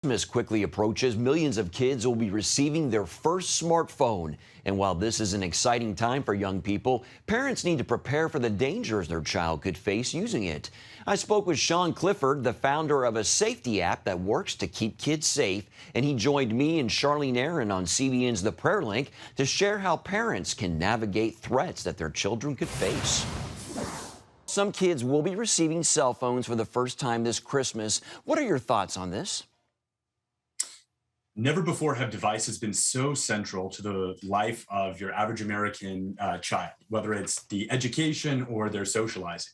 Christmas quickly approaches, millions of kids will be receiving their first smartphone. And while this is an exciting time for young people, parents need to prepare for the dangers their child could face using it. I spoke with Sean Clifford, the founder of a safety app that works to keep kids safe, and he joined me and Charlene Aaron on CBN's The Prayer Link to share how parents can navigate threats that their children could face. Some kids will be receiving cell phones for the first time this Christmas. What are your thoughts on this? Never before have devices been so central to the life of your average American child, whether it's the education or their socializing.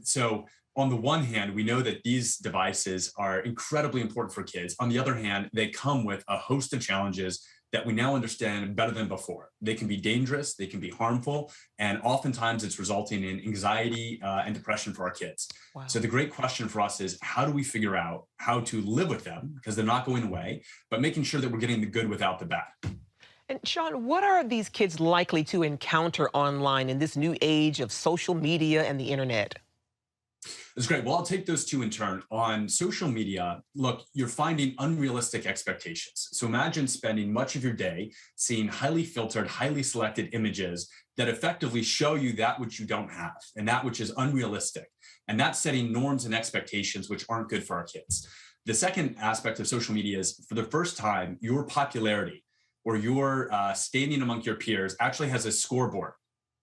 So on the one hand, we know that these devices are incredibly important for kids. On the other hand, they come with a host of challenges that we now understand better than before. They can be dangerous, they can be harmful, and oftentimes it's resulting in anxiety and depression for our kids. Wow. So the great question for us is, how do we figure out how to live with them, because they're not going away, but making sure that we're getting the good without the bad. And Sean, what are these kids likely to encounter online in this new age of social media and the internet? That's great. Well, I'll take those two in turn. On social media, look, you're finding unrealistic expectations. So imagine spending much of your day seeing highly filtered, highly selected images that effectively show you that which you don't have and that which is unrealistic. And that's setting norms and expectations which aren't good for our kids. The second aspect of social media is, for the first time, your popularity or your standing among your peers actually has a scoreboard.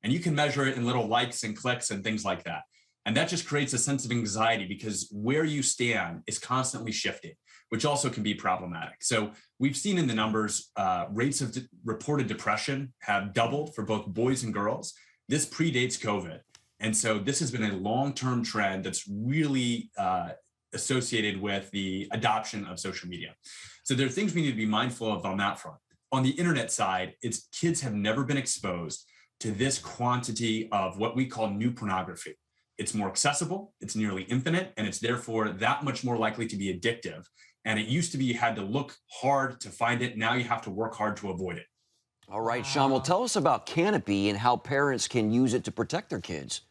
And you can measure it in little likes and clicks and things like that. And that just creates a sense of anxiety because where you stand is constantly shifting, which also can be problematic. So we've seen in the numbers, rates of reported depression have doubled for both boys and girls. This predates COVID. And so this has been a long-term trend that's really associated with the adoption of social media. So there are things we need to be mindful of on that front. On the internet side, kids have never been exposed to this quantity of what we call new pornography. It's more accessible, it's nearly infinite, and it's therefore that much more likely to be addictive. And it used to be you had to look hard to find it. Now you have to work hard to avoid it. All right, Sean, well, tell us about Canopy and how parents can use it to protect their kids.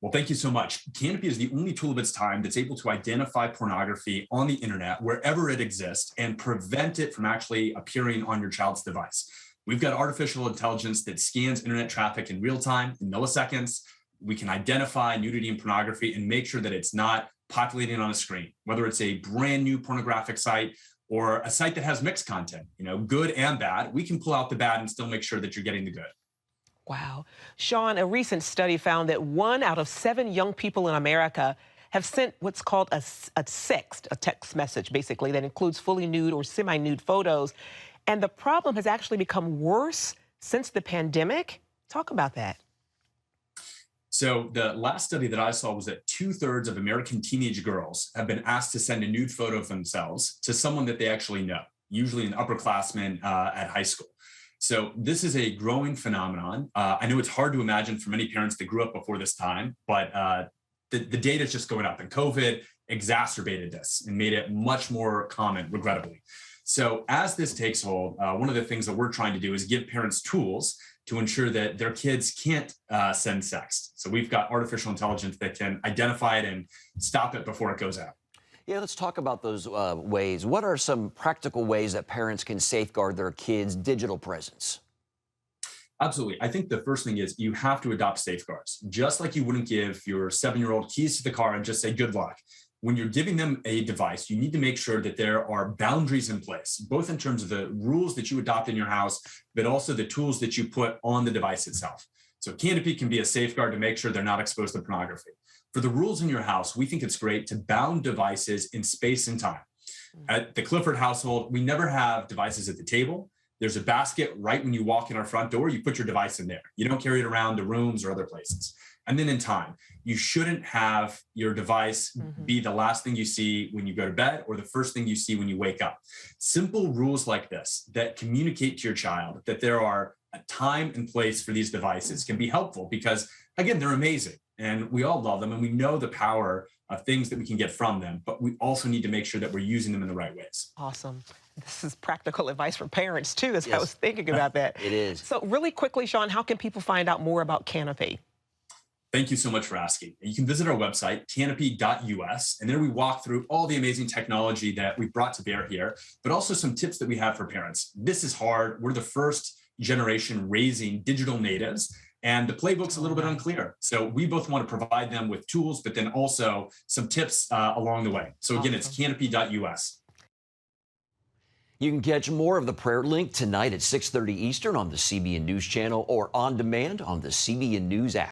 Well, thank you so much. Canopy is the only tool of its time that's able to identify pornography on the internet wherever it exists and prevent it from actually appearing on your child's device. We've got artificial intelligence that scans internet traffic in real time, in milliseconds. We can identify nudity and pornography and make sure that it's not populating on a screen, whether it's a brand new pornographic site or a site that has mixed content, good and bad. We can pull out the bad and still make sure that you're getting the good. Wow. Sean, a recent study found that 1 out of 7 young people in America have sent what's called a sext, a text message, basically, that includes fully nude or semi-nude photos. And the problem has actually become worse since the pandemic. Talk about that. So the last study that I saw was that 2/3 of American teenage girls have been asked to send a nude photo of themselves to someone that they actually know, usually an upperclassman at high school. So this is a growing phenomenon. I know it's hard to imagine for many parents that grew up before this time, but the data is just going up, and COVID exacerbated this and made it much more common, regrettably. So as this takes hold, one of the things that we're trying to do is give parents tools to ensure that their kids can't send sext. So we've got artificial intelligence that can identify it and stop it before it goes out. Yeah, let's talk about those ways. What are some practical ways that parents can safeguard their kids' digital presence? Absolutely. I think the first thing is you have to adopt safeguards. Just like you wouldn't give your 7-year-old keys to the car and just say, good luck. When you're giving them a device, you need to make sure that there are boundaries in place, both in terms of the rules that you adopt in your house, but also the tools that you put on the device itself. So Canopy can be a safeguard to make sure they're not exposed to pornography. For the rules in your house, we think it's great to bound devices in space and time. At the Clifford household, we never have devices at the table. There's a basket right when you walk in our front door, you put your device in there. You don't carry it around to rooms or other places. And then in time, you shouldn't have your device be the last thing you see when you go to bed or the first thing you see when you wake up. Simple rules like this that communicate to your child that there are a time and place for these devices can be helpful because, again, they're amazing and we all love them and we know the power of things that we can get from them, but we also need to make sure that we're using them in the right ways. Awesome. This is practical advice for parents, too, as I was thinking about that. It is. So really quickly, Sean, how can people find out more about Canopy? Thank you so much for asking. You can visit our website, canopy.us, and there we walk through all the amazing technology that we brought to bear here, but also some tips that we have for parents. This is hard. We're the first generation raising digital natives, and the playbook's a little bit unclear. So we both want to provide them with tools, but then also some tips along the way. So again, it's canopy.us. You can catch more of the Prayer Link tonight at 6:30 Eastern on the CBN News Channel or on demand on the CBN News app.